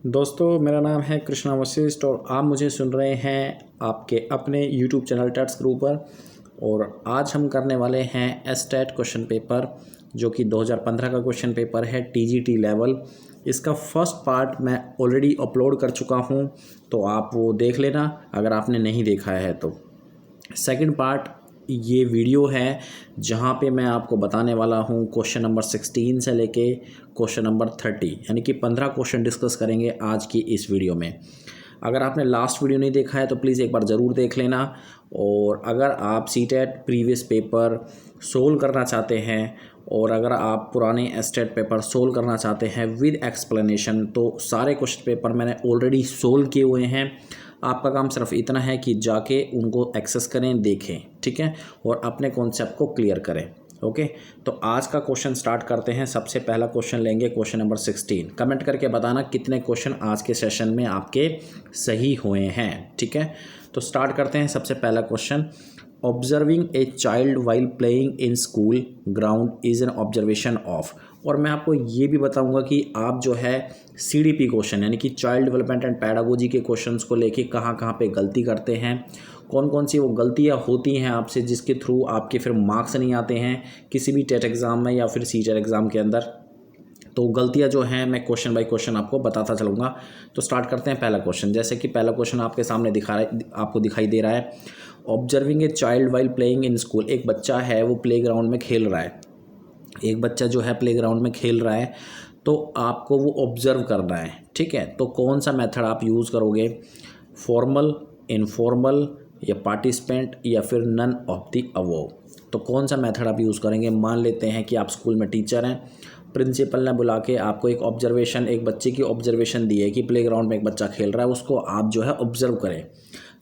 दोस्तों मेरा नाम है कृष्णा वशिष्ठ और आप मुझे सुन रहे हैं आपके अपने यूट्यूब चैनल टैट्स ग्रुप पर। और आज हम करने वाले हैं एसटेट क्वेश्चन पेपर जो कि 2015 का क्वेश्चन पेपर है टीजीटी लेवल। इसका फर्स्ट पार्ट मैं ऑलरेडी अपलोड कर चुका हूं, तो आप वो देख लेना अगर आपने नहीं देखा है तो। सेकंड पार्ट ये वीडियो है जहाँ पे मैं आपको बताने वाला हूँ क्वेश्चन नंबर 16 से लेके क्वेश्चन नंबर 30, यानी कि 15 क्वेश्चन डिस्कस करेंगे आज की इस वीडियो में। अगर आपने लास्ट वीडियो नहीं देखा है तो प्लीज़ एक बार ज़रूर देख लेना। और अगर आप सीटेट प्रीवियस पेपर सोल्व करना चाहते हैं और अगर आप पुराने एस्टेट पेपर सोल्व करना चाहते हैं विद एक्सप्लेनेशन, तो सारे क्वेश्चन पेपर मैंने ऑलरेडी सोल्व किए हुए हैं। आपका काम सिर्फ इतना है कि जाके उनको एक्सेस करें, देखें, ठीक है, और अपने कॉन्सेप्ट को क्लियर करें। ओके, तो आज का क्वेश्चन स्टार्ट करते हैं। सबसे पहला क्वेश्चन लेंगे क्वेश्चन नंबर 16। कमेंट करके बताना कितने क्वेश्चन आज के सेशन में आपके सही हुए हैं, ठीक है। तो स्टार्ट करते हैं। सबसे पहला question, observing a child while playing in school ground is an observation of. और मैं आपको ये भी बताऊंगा कि आप जो है सीडीपी क्वेश्चन यानी कि चाइल्ड डेवलपमेंट एंड पैडागोजी के क्वेश्चंस को लेके कहाँ कहाँ पे गलती करते हैं, कौन कौन सी वो गलतियाँ होती हैं आपसे जिसके थ्रू आपके फिर मार्क्स नहीं आते हैं किसी भी टेट एग्ज़ाम में या फिर सीटेट एग्ज़ाम के अंदर। तो गलतियाँ जो हैं मैं क्वेश्चन बाय क्वेश्चन आपको बताता चलूँगा। तो स्टार्ट करते हैं पहला क्वेश्चन। जैसे कि पहला क्वेश्चन आपके सामने आपको दिखाई दे रहा है, observing a child while playing in school. एक बच्चा है वो प्ले ग्राउंड में खेल रहा है, एक बच्चा जो है प्ले ग्राउंड में खेल रहा है, तो आपको वो ऑब्जर्व करना है, ठीक है। तो कौन सा मेथड आप यूज़ करोगे, फॉर्मल, इनफॉर्मल या पार्टिसिपेंट या फिर नन ऑफ द अबव। तो कौन सा मेथड आप यूज़ करेंगे। मान लेते हैं कि आप स्कूल में टीचर हैं, प्रिंसिपल ने बुला के आपको एक ऑब्जर्वेशन, एक बच्चे की ऑब्जर्वेशन दी है कि प्ले ग्राउंड में एक बच्चा खेल रहा है, उसको आप जो है ऑब्जर्व करें।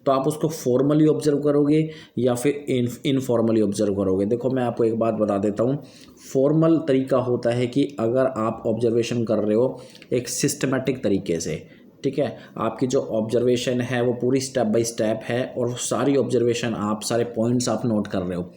तो आप उसको फॉर्मली ऑब्जर्व करोगे या फिर इनफॉर्मली ऑब्जर्व करोगे। देखो मैं आपको एक बात बता देता हूँ। फॉर्मल तरीका होता है कि अगर आप ऑब्जर्वेशन कर रहे हो एक सिस्टमेटिक तरीके से, ठीक है, आपकी जो ऑब्जर्वेशन है वो पूरी स्टेप बाय स्टेप है और सारी ऑब्जर्वेशन आप सारे पॉइंट्स आप नोट कर रहे हो।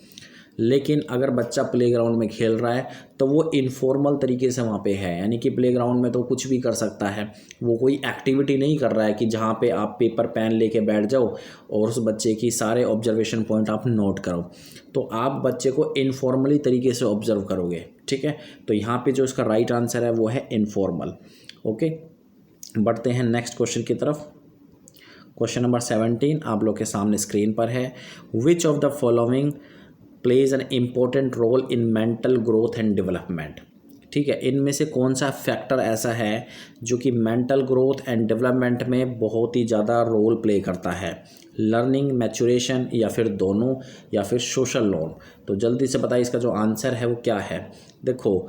लेकिन अगर बच्चा प्लेग्राउंड में खेल रहा है तो वो इनफॉर्मल तरीके से वहाँ पे है, यानी कि प्लेग्राउंड में तो कुछ भी कर सकता है, वो कोई एक्टिविटी नहीं कर रहा है कि जहाँ पे आप पेपर पेन लेके बैठ जाओ और उस बच्चे की सारे ऑब्जर्वेशन पॉइंट आप नोट करो। तो आप बच्चे को इनफॉर्मली तरीके से ऑब्जर्व करोगे, ठीक है। तो यहाँ पे जो इसका राइट आंसर है वो है इनफॉर्मल। ओके, बढ़ते हैं नेक्स्ट क्वेश्चन की तरफ। क्वेश्चन नंबर 17 आप लोग के सामने स्क्रीन पर है। Which of the following plays an important role in mental growth and development. ठीक है, इनमें से कौन सा फैक्टर ऐसा है जो कि मेंटल ग्रोथ एंड डेवलपमेंट में बहुत ही ज़्यादा रोल प्ले करता है, लर्निंग, मैच्योरेशन या फिर दोनों या फिर सोशल लॉन। तो जल्दी से बताइए इसका जो आंसर है वो क्या है। देखो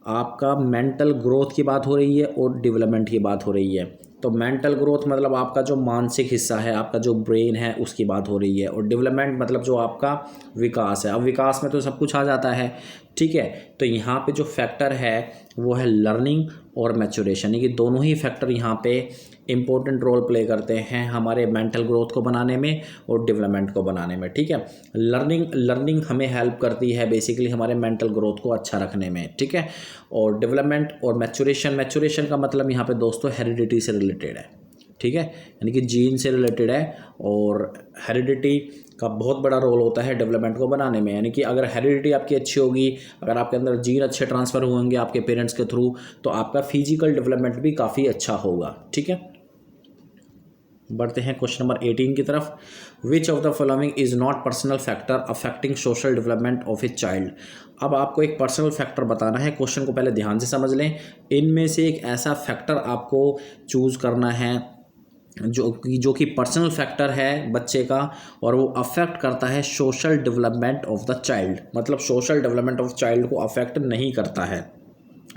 आपका मेंटल ग्रोथ की बात हो रही है और डेवलपमेंट की बात हो रही है। तो मेंटल ग्रोथ मतलब आपका जो मानसिक हिस्सा है, आपका जो ब्रेन है उसकी बात हो रही है, और डेवलपमेंट मतलब जो आपका विकास है। अब विकास में तो सब कुछ आ जाता है, ठीक है। तो यहाँ पे जो फैक्टर है वो है लर्निंग और मैच्योरेशन, यानी कि दोनों ही फैक्टर यहाँ पे इम्पोर्टेंट रोल प्ले करते हैं हमारे मेंटल ग्रोथ को बनाने में और डेवलपमेंट को बनाने में, ठीक है। लर्निंग हमें हेल्प करती है बेसिकली हमारे मेंटल ग्रोथ को अच्छा रखने में, ठीक है। और डेवलपमेंट और मैच्योरेशन का मतलब यहाँ पे दोस्तों हेरिडिटी से रिलेटेड है, ठीक है, यानी कि जीन से रिलेटेड है। और हेरिडिटी का बहुत बड़ा रोल होता है डेवलपमेंट को बनाने में, यानी कि अगर हेरिडिटी आपकी अच्छी होगी, अगर आपके अंदर जीन अच्छे ट्रांसफ़र होंगे आपके पेरेंट्स के थ्रू, तो आपका फिजिकल डेवलपमेंट भी काफ़ी अच्छा होगा, ठीक है। बढ़ते हैं क्वेश्चन नंबर 18 की तरफ। विच of the following is not personal factor affecting social development of a child. अब आपको एक पर्सनल फैक्टर बताना है, क्वेश्चन को पहले ध्यान से समझ लें। इनमें से एक ऐसा फैक्टर आपको चूज़ करना है जो कि पर्सनल फैक्टर है बच्चे का और वो अफेक्ट करता है social development of the child, मतलब सोशल डेवलपमेंट ऑफ चाइल्ड को अफेक्ट नहीं करता है,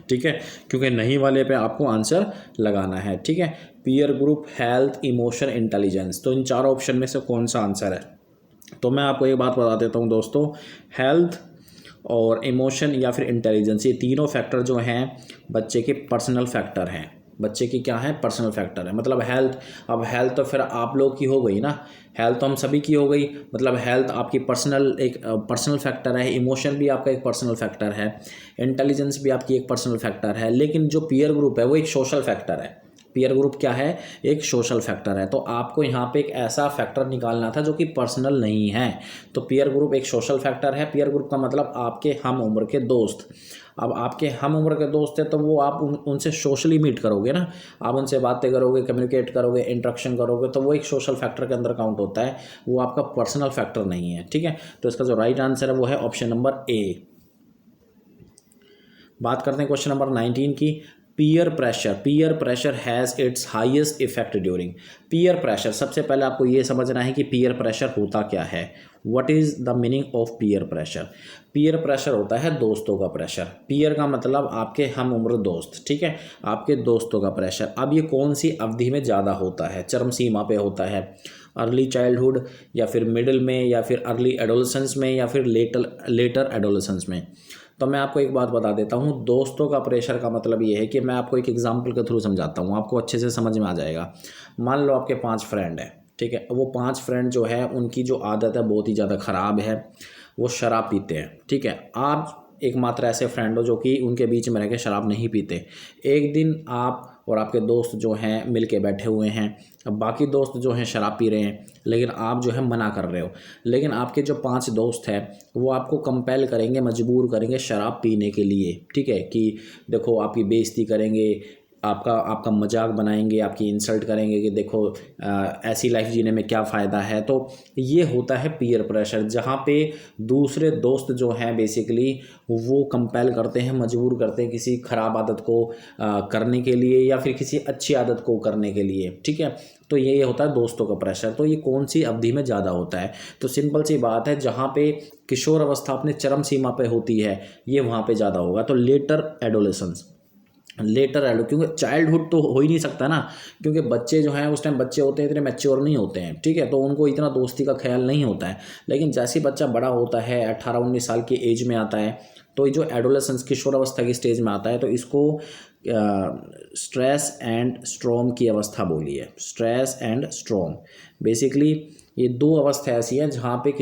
ठीक है, क्योंकि नहीं वाले पे आपको आंसर लगाना है, ठीक है। Peer group, health, emotion, intelligence. तो इन चारों ऑप्शन में से कौन सा आंसर है। तो मैं आपको एक बात बता देता हूँ दोस्तों, हेल्थ और इमोशन या फिर इंटेलिजेंस, ये तीनों फैक्टर जो हैं बच्चे के पर्सनल फैक्टर हैं, बच्चे की क्या है, पर्सनल फैक्टर है। मतलब हेल्थ, अब हेल्थ तो फिर आप लोग की हो गई ना, हेल्थ तो हम सभी की हो गई, मतलब हेल्थ आपकी पर्सनल एक पर्सनल फैक्टर है, इमोशन भी आपका एक पर्सनल फैक्टर है, इंटेलिजेंस भी आपकी एक पर्सनल फैक्टर है। लेकिन जो पीयर ग्रुप है वो एक सोशल फैक्टर है, पीयर ग्रुप क्या है, एक सोशल फैक्टर है। तो आपको यहाँ पे एक ऐसा फैक्टर निकालना था जो कि पर्सनल नहीं है। तो पीयर ग्रुप एक सोशल फैक्टर है। पीयर ग्रुप का मतलब आपके हम उम्र के दोस्त। अब आपके हम उम्र के दोस्त हैं तो वो आप उनसे सोशली मीट करोगे ना, आप उनसे बातें करोगे, कम्युनिकेट करोगे, इंटरेक्शन करोगे, तो वो एक सोशल फैक्टर के अंदर काउंट होता है, वो आपका पर्सनल फैक्टर नहीं है। ठीक है, तो इसका जो राइट आंसर है वो है ऑप्शन नंबर ए। बात करते हैं क्वेश्चन नंबर 19 की। Peer pressure has its highest effect during. Peer pressure, सबसे पहले आपको ये समझना है कि पीयर प्रेशर होता क्या है। What is the meaning of peer pressure. Peer pressure होता है दोस्तों का प्रेशर। पीयर का मतलब आपके हम उम्र दोस्त, ठीक है, आपके दोस्तों का प्रेशर। अब ये कौन सी अवधि में ज़्यादा होता है, चरम सीमा पे होता है, अर्ली चाइल्डहुड या फिर मिडिल में या फिर अर्ली एडोलेसेंस में या फिर लेटर एडोलेसेंस में। तो मैं आपको एक बात बता देता हूँ, दोस्तों का प्रेशर का मतलब ये है कि मैं आपको एक एग्जांपल के थ्रू समझाता हूँ, आपको अच्छे से समझ में आ जाएगा। मान लो आपके 5 फ्रेंड हैं, ठीक है, वो 5 फ्रेंड जो है उनकी जो आदत है बहुत ही ज़्यादा ख़राब है, वो शराब पीते हैं। ठीक है, आप एकमात्र ऐसे फ्रेंड हो जो कि उनके बीच में रह के शराब नहीं पीते। एक दिन आप और आपके दोस्त जो हैं मिल के बैठे हुए हैं, अब बाकी दोस्त जो हैं शराब पी रहे हैं, लेकिन आप जो है मना कर रहे हो, लेकिन आपके जो 5 दोस्त हैं वो आपको कंपेल करेंगे, मजबूर करेंगे शराब पीने के लिए। ठीक है, कि देखो आपकी बेइज्जती करेंगे, आपका मजाक बनाएंगे, आपकी इंसल्ट करेंगे कि देखो ऐसी लाइफ जीने में क्या फ़ायदा है। तो ये होता है पीयर प्रेशर, जहाँ पे दूसरे दोस्त जो हैं बेसिकली वो कंपेल करते हैं, मजबूर करते हैं किसी ख़राब आदत को करने के लिए या फिर किसी अच्छी आदत को करने के लिए। ठीक है, तो ये होता है दोस्तों का प्रेशर। तो ये कौन सी अवधि में ज़्यादा होता है, तो सिंपल सी बात है, जहाँ पे किशोर अवस्था अपने चरम सीमा पे होती है ये वहाँ पे ज़्यादा होगा। तो लेटर एडोलेसेंस, क्योंकि चाइल्डहुड तो हो ही नहीं सकता ना, क्योंकि बच्चे जो हैं उस टाइम बच्चे होते हैं, इतने मैच्योर नहीं होते हैं। ठीक है, तो उनको इतना दोस्ती का ख्याल नहीं होता है। लेकिन जैसे ही बच्चा बड़ा होता है, 18-19 साल की एज में आता है, तो ये जो एडोलेसेंस किशोर अवस्था की स्टेज में आता है, तो इसको स्ट्रेस एंड स्ट्रॉम की अवस्था बोली है। स्ट्रेस एंड स्ट्रॉम, बेसिकली ये 2 अवस्था ऐसी हैं जहाँ पे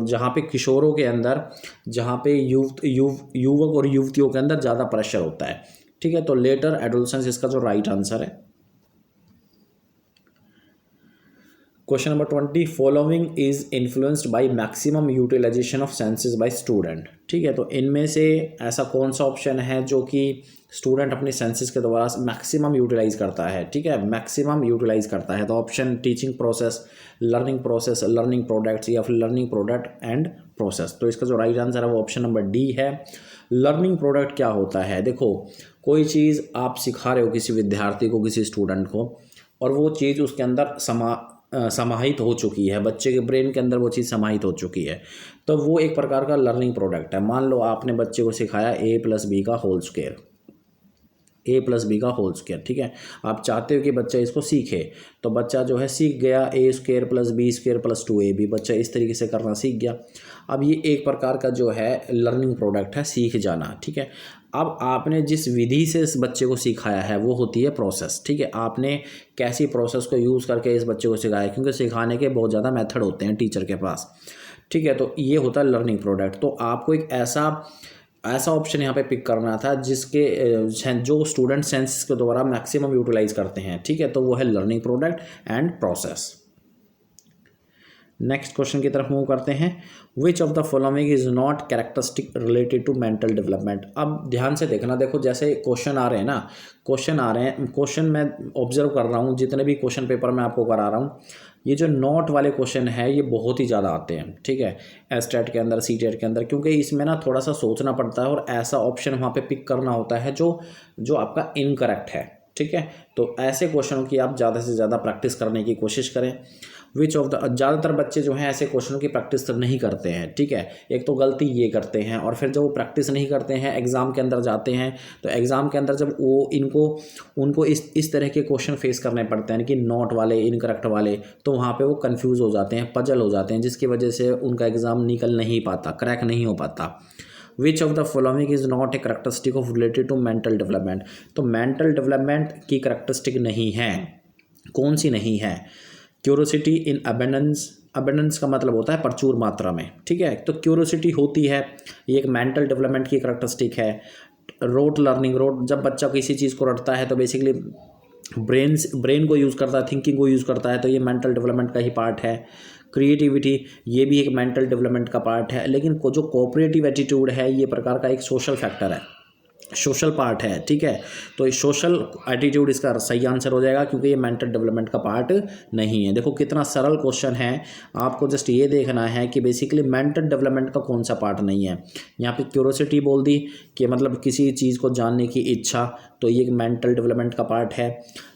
जहाँ पे किशोरों के अंदर, जहाँ पे युवक और युवतियों के अंदर ज़्यादा प्रेशर होता है। ठीक है, तो लेटर एडोलेसेंस इसका जो राइट आंसर है। Question number 20, following is influenced by maximum utilization of senses by student. ठीक है, तो इनमें से ऐसा कौन सा ऑप्शन है जो कि स्टूडेंट अपने सेंसेस के द्वारा मैक्सिमम यूटिलाइज करता है। ठीक है, मैक्सिमम यूटिलाइज करता है। तो option teaching process, learning process, learning products या फिर लर्निंग प्रोडक्ट एंड प्रोसेस। तो इसका जो राइट आंसर है वो ऑप्शन नंबर डी है। लर्निंग प्रोडक्ट क्या होता है, देखो कोई चीज़ आप सिखा रहे हो किसी विद्यार्थी को, किसी स्टूडेंट को, और वो चीज़ उसके अंदर समाहित हो चुकी है, बच्चे के ब्रेन के अंदर वो चीज़ समाहित हो चुकी है, तो वो एक प्रकार का लर्निंग प्रोडक्ट है। मान लो आपने बच्चे को सिखाया a+b का होल स्क्वायर, a+b का होल स्क्वायर। ठीक है, आप चाहते हो कि बच्चा इसको सीखे, तो बच्चा जो है सीख गया, a² + b² + 2ab, बच्चा इस तरीके से करना सीख गया। अब ये एक प्रकार का जो है लर्निंग प्रोडक्ट है, सीख जाना। ठीक है, अब आपने जिस विधि से इस बच्चे को सिखाया है वो होती है प्रोसेस। ठीक है, आपने कैसी प्रोसेस को यूज़ करके इस बच्चे को सिखाया, क्योंकि सिखाने के बहुत ज़्यादा मेथड होते हैं टीचर के पास। ठीक है, तो ये होता है लर्निंग प्रोडक्ट। तो आपको एक ऐसा ऑप्शन यहाँ पे पिक करना था जिसके जो स्टूडेंट सेंसेस के द्वारा मैक्सिमम यूटिलाइज करते हैं। ठीक है, तो वो है learning product and process. Next question की तरफ मूव करते हैं। Which of the following is not characteristic related to mental development. अब ध्यान से देखना, देखो जैसे क्वेश्चन आ रहे हैं, क्वेश्चन मैं ऑब्जर्व कर रहा हूँ, जितने भी क्वेश्चन पेपर मैं आपको करा रहा हूँ, ये जो नॉट वाले क्वेश्चन है ये बहुत ही ज़्यादा आते हैं। ठीक है, एस्टेट के अंदर, सीटेट के अंदर, क्योंकि इसमें ना थोड़ा सा सोचना पड़ता है और ऐसा ऑप्शन वहाँ पे पिक करना होता है जो आपका इनकरेक्ट है। ठीक है, तो ऐसे क्वेश्चनों की आप ज़्यादा से ज़्यादा प्रैक्टिस करने की कोशिश करें। ज़्यादातर बच्चे जो हैं ऐसे क्वेश्चनों की प्रैक्टिस तो नहीं करते हैं। ठीक है, एक तो गलती ये करते हैं, और फिर जब वो प्रैक्टिस नहीं करते हैं, एग्ज़ाम के अंदर जाते हैं, तो एग्ज़ाम के अंदर जब वो उनको इस तरह के क्वेश्चन फेस करने पड़ते हैं कि नॉट वाले, इनकरेक्ट वाले, तो वहाँ पे वो कंफ्यूज हो जाते हैं, पजल हो जाते हैं, जिसकी वजह से उनका एग्ज़ाम निकल नहीं पाता, क्रैक नहीं हो पाता। Which of the following is not a characteristic of related to mental development. तो मेंटल डेवलपमेंट की करेक्टरिस्टिक नहीं है, कौन सी नहीं है? क्यूरोसिटी इन अबेंडेंस का मतलब होता है प्रचुर मात्रा में। ठीक है, तो क्यूरोसिटी होती है, ये एक मेंटल डेवलपमेंट की करेक्टरिस्टिक है। रोट लर्निंग, जब बच्चा किसी चीज़ को रटता है तो बेसिकली ब्रेन को यूज़ करता है, थिंकिंग को यूज़ करता है, तो ये मेंटल डेवलपमेंट का ही पार्ट है। क्रिएटिविटी ये भी एक मेंटल डेवलपमेंट का पार्ट है। लेकिन जो कोऑपरेटिव एटीट्यूड है ये प्रकार का एक सोशल फैक्टर है, सोशल पार्ट है, ठीक है। तो ये सोशल एटीट्यूड इसका सही आंसर हो जाएगा, क्योंकि ये मेंटल डेवलपमेंट का पार्ट नहीं है। देखो कितना सरल क्वेश्चन है, आपको जस्ट ये देखना है कि बेसिकली मेंटल डेवलपमेंट का कौन सा पार्ट नहीं है। यहाँ पे क्यूरोसिटी बोल दी कि मतलब किसी चीज़ को जानने की इच्छा, तो ये एक मेंटल डेवलपमेंट का पार्ट है।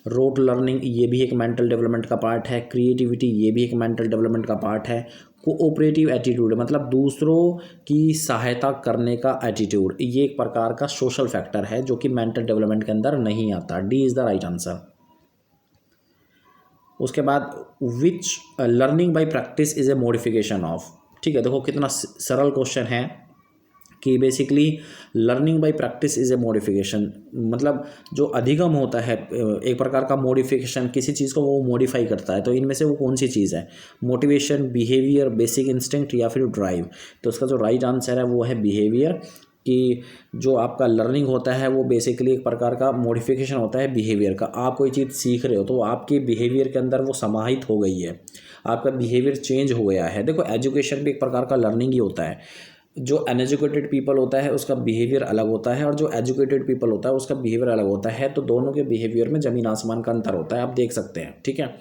रोट लर्निंग ये भी एक मेंटल डेवलपमेंट का पार्ट है। क्रिएटिविटी ये भी एक मेंटल डेवलपमेंट का पार्ट है। कोऑपरेटिव एटीट्यूड मतलब दूसरों की सहायता करने का एटीट्यूड, ये एक प्रकार का सोशल फैक्टर है जो कि मेंटल डेवलपमेंट के अंदर नहीं आता। D is the right answer. उसके बाद which learning by practice is a modification of, ठीक है। देखो कितना सरल क्वेश्चन है कि basically learning by practice is a modification, मतलब जो अधिगम होता है एक प्रकार का मॉडिफिकेशन, किसी चीज़ को वो मॉडिफाई करता है। तो इनमें से वो कौन सी चीज़ है? मोटिवेशन, बिहेवियर, बेसिक इंस्टिंक्ट या फिर ड्राइव। तो उसका जो राइट आंसर है वो है बिहेवियर, कि जो आपका लर्निंग होता है वो बेसिकली एक प्रकार का मॉडिफिकेशन होता है बिहेवियर का। आप कोई चीज़ सीख रहे हो तो आपके बिहेवियर के अंदर वो समाहित हो गई है, आपका बिहेवियर चेंज हो गया है। देखो एजुकेशन भी एक प्रकार का लर्निंग ही होता है। जो अनएजुकेटेड पीपल होता है उसका बिहेवियर अलग होता है, और जो एजुकेटेड पीपल होता है उसका बिहेवियर अलग होता है। तो दोनों के बिहेवियर में ज़मीन आसमान का अंतर होता है, आप देख सकते हैं, ठीक है।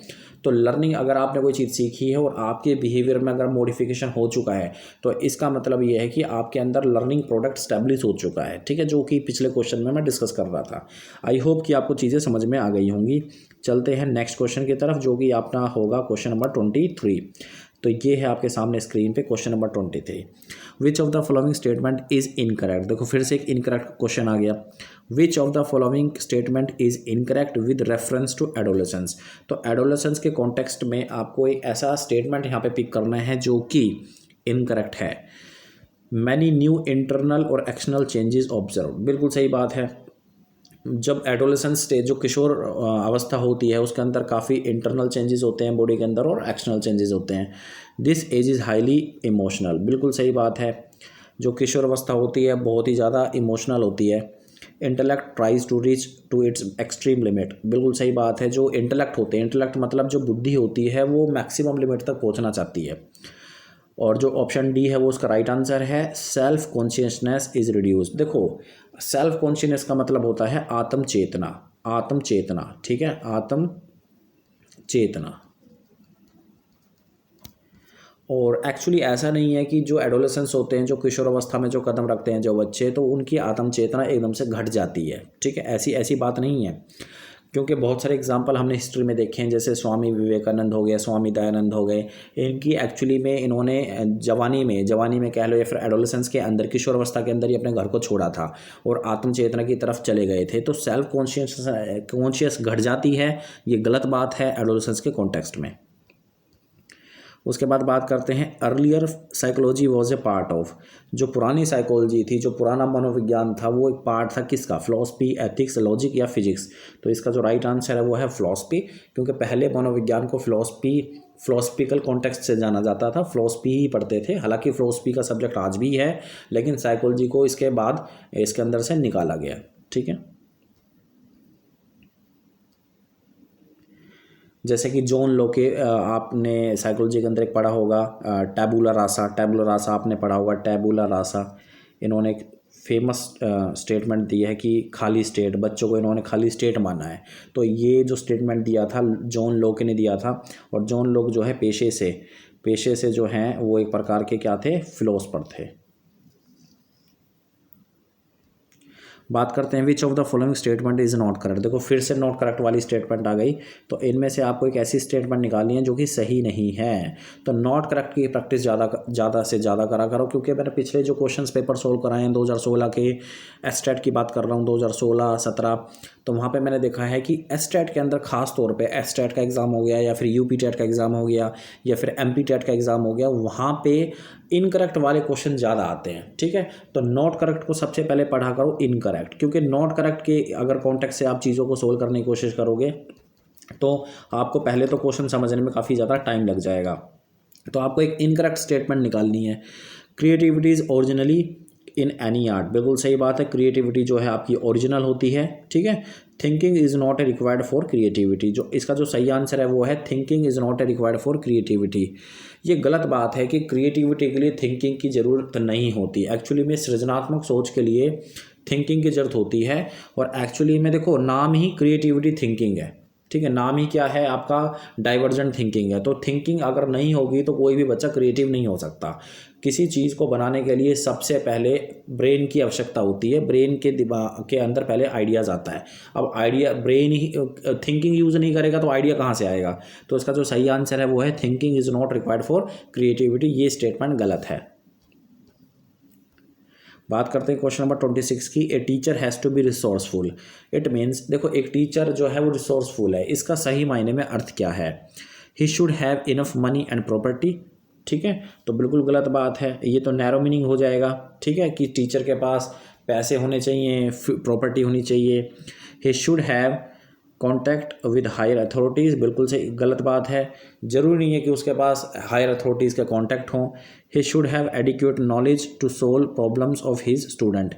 तो लर्निंग, अगर आपने कोई चीज़ सीखी है और आपके बिहेवियर में अगर मॉडिफिकेशन हो चुका है तो इसका मतलब ये है कि आपके अंदर लर्निंग प्रोडक्ट स्टैब्लिश हो चुका है, ठीक है, जो कि पिछले क्वेश्चन में मैं डिस्कस कर रहा था। आई होप कि आपको चीज़ें समझ में आ गई होंगी। चलते हैं नेक्स्ट क्वेश्चन की तरफ, जो कि अपना होगा क्वेश्चन नंबर 23। तो ये है आपके सामने स्क्रीन पे question number 23। Which of the following statement is incorrect. देखो फिर से एक इनकरेक्ट क्वेश्चन आ गया। Which of the following statement is incorrect with reference to adolescence. तो एडोलेसेंस के कॉन्टेक्स्ट में आपको एक ऐसा स्टेटमेंट यहाँ पे पिक करना है जो कि इनकरेक्ट है। मैनी न्यू इंटरनल और एक्सटर्नल चेंजेस ऑब्जर्व, बिल्कुल सही बात है। जब एडोलेसेंस स्टेज, जो किशोर अवस्था होती है, उसके अंदर काफ़ी इंटरनल चेंजेस होते हैं बॉडी के अंदर और एक्सटर्नल चेंजेस होते हैं। This age is highly emotional, बिल्कुल सही बात है। जो किशोर अवस्था होती है बहुत ही ज़्यादा इमोशनल होती है। Intellect tries to reach to its extreme limit, बिल्कुल सही बात है। जो इंटेलेक्ट होते हैं, इंटेलेक्ट मतलब जो बुद्धि होती है, वो मैक्सिमम लिमिट तक पहुँचना चाहती है। और जो ऑप्शन डी है वो उसका राइट आंसर है। Self consciousness is reduce. देखो सेल्फ कॉन्शियसनेस का मतलब होता है आत्म चेतना, आत्म चेतना, ठीक है, आत्म चेतना। और एक्चुअली ऐसा नहीं है कि जो एडोलेसेंस होते हैं, जो किशोर अवस्था में जो कदम रखते हैं जो बच्चे, तो उनकी आत्म चेतना एकदम से घट जाती है, ठीक है, ऐसी बात नहीं है। क्योंकि बहुत सारे एग्जाम्पल हमने हिस्ट्री में देखे हैं, जैसे स्वामी विवेकानंद हो गए, स्वामी दयानंद हो गए। इनकी एक्चुअली में इन्होंने जवानी में कह लो या फिर एडोलेसेंस के अंदर, किशोर अवस्था के अंदर ही अपने घर को छोड़ा था और आत्मचेतना की तरफ चले गए थे। तो सेल्फ कॉन्शियस घट जाती है, ये गलत बात है एडोलेसेंस के कॉन्टेक्स्ट में। उसके बाद बात करते हैं earlier psychology was a part of. जो पुरानी साइकोलॉजी थी, जो पुराना मनोविज्ञान था, वो एक पार्ट था किसका? फिलॉसफी, एथिक्स, लॉजिक या फिजिक्स। तो इसका जो राइट आंसर है वो है फिलॉसफी, क्योंकि पहले मनोविज्ञान को फिलॉसफिकल कॉन्टेक्स्ट से जाना जाता था, फिलॉसफी ही पढ़ते थे। हालांकि फिलॉसफी का सब्जेक्ट आज भी है, लेकिन साइकोलॉजी को इसके बाद इसके अंदर से निकाला गया, ठीक है। जैसे कि जॉन लोके, आपने साइकोलॉजी के अंदर एक पढ़ा होगा टैबुला रासा आपने पढ़ा होगा, टैबुला रासा। इन्होंने एक फेमस स्टेटमेंट दी है कि खाली स्टेट, बच्चों को इन्होंने खाली स्टेट माना है। तो ये जो स्टेटमेंट दिया था जॉन लोके ने दिया था। और जॉन लोक जो है पेशे से जो हैं वो एक प्रकार के क्या थे? फिलोसफर थे। बात करते हैं which of the following statement is not correct. देखो फिर से नॉट करेक्ट वाली स्टेटमेंट आ गई। तो इनमें से आपको एक ऐसी स्टेटमेंट निकालनी है जो कि सही नहीं है। तो नॉट करेक्ट की प्रैक्टिस ज़्यादा से ज़्यादा करा करो, क्योंकि मैंने पिछले जो क्वेश्चंस पेपर सोल्व कराए हैं 2016 के, एस्टेट की बात कर रहा हूँ 2016-17, तो वहाँ पे मैंने देखा है कि एस्टेट के अंदर खास तौर पे एस्टेट का एग्ज़ाम हो गया या फिर यूपी टेट का एग्ज़ाम हो गया या फिर एमपी टेट का एग्ज़ाम हो गया, वहाँ पे इनकरेक्ट वाले क्वेश्चन ज़्यादा आते हैं, ठीक है। तो नॉट करेक्ट को सबसे पहले पढ़ा करो इनकरेक्ट, क्योंकि नॉट करेक्ट के अगर कॉन्टेक्स्ट से आप चीज़ों को सोल्व करने की कोशिश करोगे तो आपको पहले तो क्वेश्चन समझने में काफ़ी ज़्यादा टाइम लग जाएगा। तो आपको एक इनकरेक्ट स्टेटमेंट निकालनी है। Creativity is originally in any art, बिल्कुल सही बात है। क्रिएटिविटी जो है आपकी ओरिजिनल होती है, ठीक है। Thinking is not a required for creativity. जो इसका जो सही आंसर है वो है thinking is not a required for creativity. ये गलत बात है कि क्रिएटिविटी के लिए थिंकिंग की ज़रूरत नहीं होती। एक्चुअली में सृजनात्मक सोच के लिए थिंकिंग की ज़रूरत होती है। और एक्चुअली में देखो नाम ही क्रिएटिविटी थिंकिंग है, ठीक है, नाम ही क्या है आपका, डाइवर्जेंट थिंकिंग है। तो थिंकिंग अगर नहीं होगी तो कोई भी बच्चा क्रिएटिव नहीं हो सकता। किसी चीज़ को बनाने के लिए सबसे पहले ब्रेन की आवश्यकता होती है। ब्रेन के दिमाग के अंदर पहले आइडियाज़ आता है। अब आइडिया ब्रेन ही थिंकिंग यूज़ नहीं करेगा तो आइडिया कहाँ से आएगा। तो इसका जो सही आंसर है वो है thinking is not required for creativity. ये स्टेटमेंट गलत है। बात करते हैं क्वेश्चन नंबर 26 की। A teacher has to be resourceful. It means देखो एक टीचर जो है वो रिसोर्सफुल है। इसका सही मायने में अर्थ क्या है, ही should have enough money and property, ठीक है, तो बिल्कुल गलत बात है। ये तो नैरो मीनिंग हो जाएगा, ठीक है, कि टीचर के पास पैसे होने चाहिए, प्रॉपर्टी होनी चाहिए। He should have contact with higher authorities, बिल्कुल से गलत बात है। ज़रूरी नहीं है कि उसके पास हायर अथॉरिटीज़ का कॉन्टैक्ट हों। He should have adequate knowledge to solve problems of his student,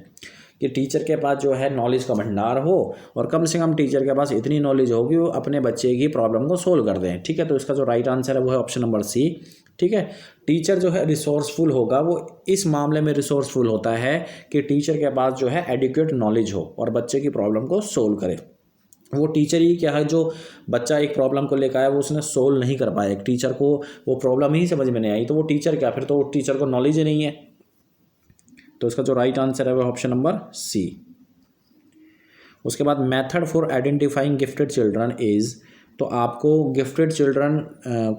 कि टीचर के पास जो है नॉलेज का भंडार हो और कम से कम टीचर के पास इतनी नॉलेज हो कि वो अपने बच्चे की प्रॉब्लम को सोल्व कर दें, ठीक है। तो इसका जो राइट आंसर है वो है ऑप्शन नंबर सी, ठीक है। टीचर जो है रिसोर्सफुल होगा, वो इस मामले में रिसोर्सफुल होता है कि टीचर के पास जो है एडिक्वेट नॉलेज हो और बच्चे की प्रॉब्लम को सोल्व करे। वो टीचर ही क्या है, जो बच्चा एक प्रॉब्लम को लेकर आया वो उसने सोल्व नहीं कर पाया, एक टीचर को वो प्रॉब्लम ही समझ में नहीं आई, तो वो टीचर क्या, फिर तो वो टीचर को नॉलेज ही नहीं है। तो इसका जो राइट आंसर है वो ऑप्शन नंबर सी। उसके बाद method for identifying gifted children is, तो आपको गिफ्टेड चिल्ड्रन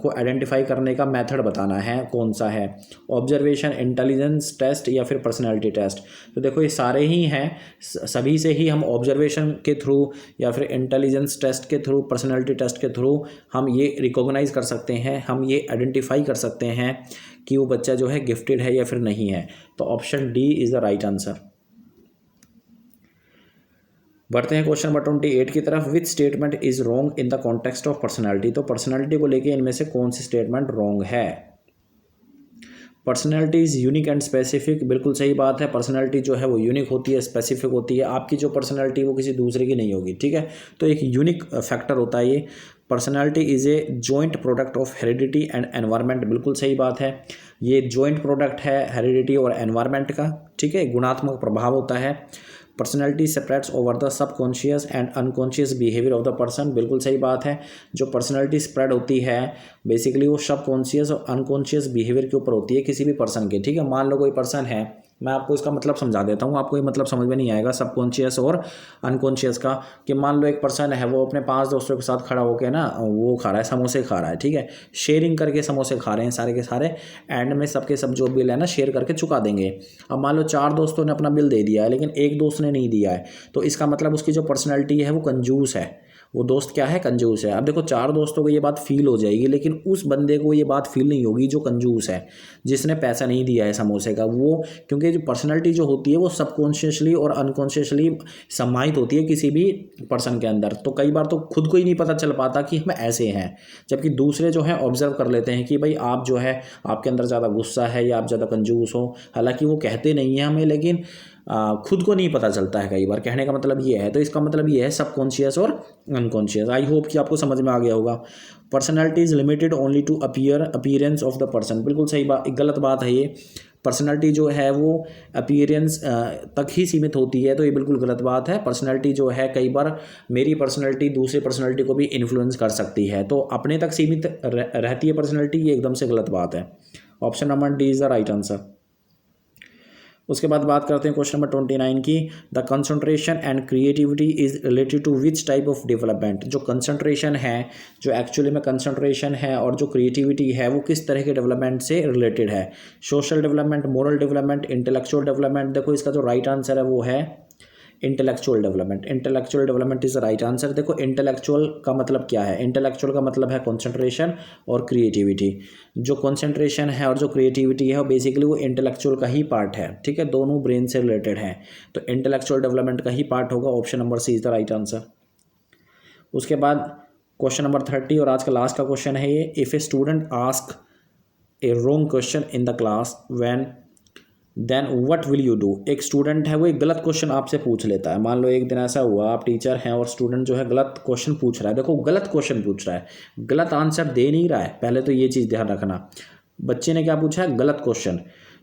को आइडेंटिफाई करने का मेथड बताना है, कौन सा है, ऑब्जर्वेशन, इंटेलिजेंस टेस्ट या फिर पर्सनैलिटी टेस्ट। तो देखो ये सारे ही हैं, सभी से ही हम ऑब्जर्वेशन के थ्रू या फिर इंटेलिजेंस टेस्ट के थ्रू, पर्सनैलिटी टेस्ट के थ्रू हम ये रिकॉग्नाइज कर सकते हैं, हम ये आइडेंटिफाई कर सकते हैं कि वो बच्चा जो है गिफ्टेड है या फिर नहीं है। तो option D is the right answer. बढ़ते हैं क्वेश्चन नंबर 28 की तरफ। Which statement is wrong in the context of personality. तो पर्सनैलिटी को लेके इनमें से कौन सी स्टेटमेंट रॉन्ग है। Personality is unique and specific, बिल्कुल सही बात है। पर्सनैलिटी जो है वो यूनिक होती है, स्पेसिफिक होती है। आपकी जो पर्सनैलिटी वो किसी दूसरे की नहीं होगी, ठीक है। तो एक यूनिक फैक्टर होता है ये। Personality is a joint product of heredity and environment, बिल्कुल सही बात है। ये जॉइंट प्रोडक्ट है हेरिडिटी और एनवायरनमेंट का, ठीक है, गुणात्मक प्रभाव होता है। Personality separates over the subconscious and unconscious behaviour of the person, बिल्कुल सही बात है। जो पर्सनैलिटी स्प्रेड होती है बेसिकली वो सबकॉन्शियस और अनकॉन्शियस बिहेवियर के ऊपर होती है किसी भी पर्सन के, ठीक है। मान लो कोई पर्सन है, मैं आपको इसका मतलब समझा देता हूँ, आपको ये मतलब समझ में नहीं आएगा सबकॉन्शियस और अनकॉन्शियस का। कि मान लो एक पर्सन है, वो अपने 5 दोस्तों के साथ खड़ा होकर ना वो खा रहा है, समोसे खा रहा है, ठीक है, शेयरिंग करके समोसे खा रहे हैं सारे के सारे। एंड में सबके सब जो बिल है ना शेयर करके चुका देंगे। अब मान लो 4 दोस्तों ने अपना बिल दे दिया है लेकिन एक दोस्त ने नहीं दिया है, तो इसका मतलब उसकी जो पर्सनैलिटी है वो कंजूस है, वो दोस्त क्या है, कंजूस है। अब देखो 4 दोस्तों को ये बात फील हो जाएगी लेकिन उस बंदे को ये बात फील नहीं होगी जो कंजूस है, जिसने पैसा नहीं दिया है समोसे का। वो क्योंकि जो पर्सनैलिटी जो होती है वो सबकॉन्शियसली और अनकॉन्शियसली समाहित होती है किसी भी पर्सन के अंदर। तो कई बार तो खुद को ही नहीं पता चल पाता कि हम ऐसे हैं, जबकि दूसरे जो है ऑब्जर्व कर लेते हैं कि भाई आप जो है आपके अंदर ज़्यादा गुस्सा है या आप ज़्यादा कंजूस हो। हालांकि वो कहते नहीं हैं हमें, लेकिन खुद को नहीं पता चलता है कई बार, कहने का मतलब ये है। तो इसका मतलब ये है सबकॉन्शियस और अनकॉन्शियस। आई होप कि आपको समझ में आ गया होगा। Personality is limited only to appearance of the person, बिल्कुल सही बात, गलत बात है ये। पर्सनैलिटी जो है वो अपीयरेंस तक ही सीमित होती है, तो ये बिल्कुल गलत बात है। पर्सनैलिटी जो है कई बार मेरी पर्सनैलिटी दूसरी पर्सनैलिटी को भी इन्फ्लुएंस कर सकती है, तो अपने तक सीमित रहती है पर्सनैलिटी, ये एकदम से गलत बात है। Option number D is the right answer. उसके बाद बात करते हैं क्वेश्चन नंबर 29 की। The concentration and creativity is related to which type of development. जो कंसंट्रेशन है, जो एक्चुअली में कंसंट्रेशन है और जो क्रिएटिविटी है वो किस तरह के डेवलपमेंट से रिलेटेड है। Social development, moral development, intellectual development. देखो इसका जो राइट आंसर है वो है intellectual development. Intellectual development is the right answer. देखो इंटेलेक्चुअल का मतलब क्या है, इंटेलेक्चुअल का मतलब है कंसंट्रेशन और क्रिएटिविटी। जो कंसंट्रेशन है और जो क्रिएटिविटी है वो बेसिकली वो इंटेलेक्चुअल का ही पार्ट है, ठीक है, दोनों ब्रेन से रिलेटेड हैं, तो इंटेलेक्चुअल डेवलपमेंट का ही पार्ट होगा। Option number C is the right answer. उसके बाद क्वेश्चन नंबर 30 और आज का लास्ट का क्वेश्चन है ये। If a student ask a wrong question in the class when then what will you do. एक स्टूडेंट है वो एक गलत क्वेश्चन आपसे पूछ लेता है। मान लो एक दिन ऐसा हुआ, आप टीचर हैं और स्टूडेंट जो है गलत क्वेश्चन पूछ रहा है। देखो गलत क्वेश्चन पूछ रहा है, गलत आंसर दे नहीं रहा है। पहले तो ये चीज़ ध्यान रखना, बच्चे ने क्या पूछा है, गलत क्वेश्चन।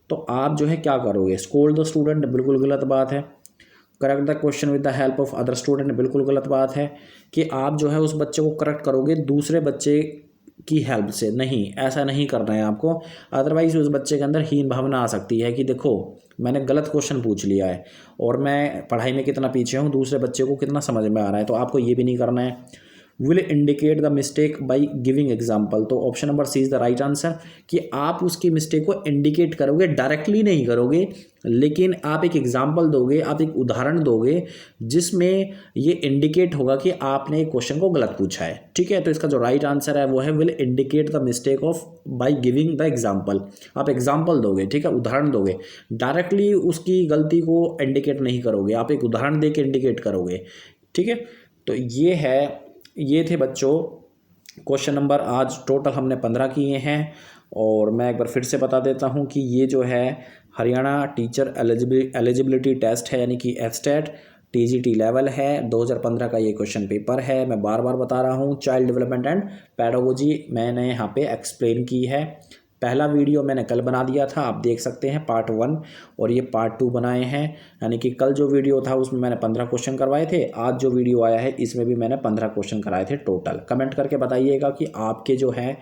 तो आप जो है क्या करोगे, स्कोल्ड द स्टूडेंट, बिल्कुल गलत बात है। Correct the question with the help of other student, बिल्कुल गलत बात है कि आप जो है उस बच्चे को करेक्ट करोगे दूसरे बच्चे की हेल्प से। नहीं, ऐसा नहीं करना है आपको, अदरवाइज उस बच्चे के अंदर हीन भावना आ सकती है कि देखो मैंने गलत क्वेश्चन पूछ लिया है और मैं पढ़ाई में कितना पीछे हूँ, दूसरे बच्चे को कितना समझ में आ रहा है। तो आपको ये भी नहीं करना है। Will indicate the mistake by giving example, तो option number C is the right answer कि आप उसकी मिस्टेक को इंडिकेट करोगे, डायरेक्टली नहीं करोगे, लेकिन आप एक एग्जाम्पल दोगे, आप एक उदाहरण दोगे जिसमें ये इंडिकेट होगा कि आपने एक क्वेश्चन को गलत पूछा है। ठीक है, तो इसका जो राइट आंसर है वो है will indicate the mistake of by giving the example. आप एग्जाम्पल दोगे, ठीक है, उदाहरण दोगे, डायरेक्टली उसकी गलती को इंडिकेट नहीं करोगे, आप एक उदाहरण दे के इंडिकेट करोगे। ठीक है, तो ये थे बच्चों क्वेश्चन नंबर। आज टोटल हमने 15 किए हैं और मैं एक बार फिर से बता देता हूं कि ये जो है हरियाणा टीचर एलिजिबिलिटी टेस्ट है, यानी कि एस्टेट TGT लेवल है, 2015 का ये क्वेश्चन पेपर है। मैं बार बार बता रहा हूँ, चाइल्ड डेवलपमेंट एंड पेडागोजी मैंने यहाँ पे एक्सप्लेन की है। पहला वीडियो मैंने कल बना दिया था, आप देख सकते हैं पार्ट 1, और ये पार्ट 2 बनाए हैं। यानी कि कल जो वीडियो था उसमें मैंने 15 क्वेश्चन करवाए थे, आज जो वीडियो आया है इसमें भी मैंने 15 क्वेश्चन कराए थे टोटल। कमेंट करके बताइएगा कि आपके जो है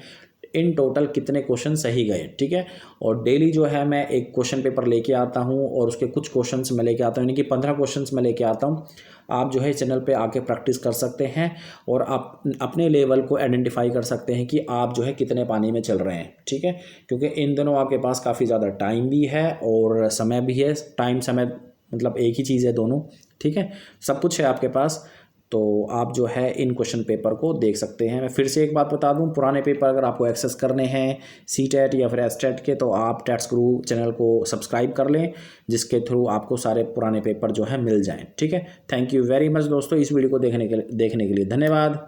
इन टोटल कितने क्वेश्चन सही गए। ठीक है, और डेली जो है मैं एक क्वेश्चन पेपर लेके आता हूँ और उसके कुछ क्वेश्चंस मैं लेके आता हूँ, यानी कि 15 क्वेश्चंस मैं लेके आता हूँ। आप जो है चैनल पे आके प्रैक्टिस कर सकते हैं और आप अपने लेवल को आइडेंटिफाई कर सकते हैं कि आप जो है कितने पानी में चल रहे हैं। ठीक है, क्योंकि इन दिनों आपके पास काफ़ी ज़्यादा टाइम भी है और समय भी है। टाइम समय मतलब एक ही चीज़ है दोनों। ठीक है, सब कुछ है आपके पास, तो आप जो है इन क्वेश्चन पेपर को देख सकते हैं। मैं फिर से एक बात बता दूं, पुराने पेपर अगर आपको एक्सेस करने हैं CTET या फिर एस्टेट के, तो आप टैट्स गुरु चैनल को सब्सक्राइब कर लें, जिसके थ्रू आपको सारे पुराने पेपर जो है मिल जाएं। ठीक है, थैंक यू वेरी मच दोस्तों, इस वीडियो को देखने के लिए धन्यवाद।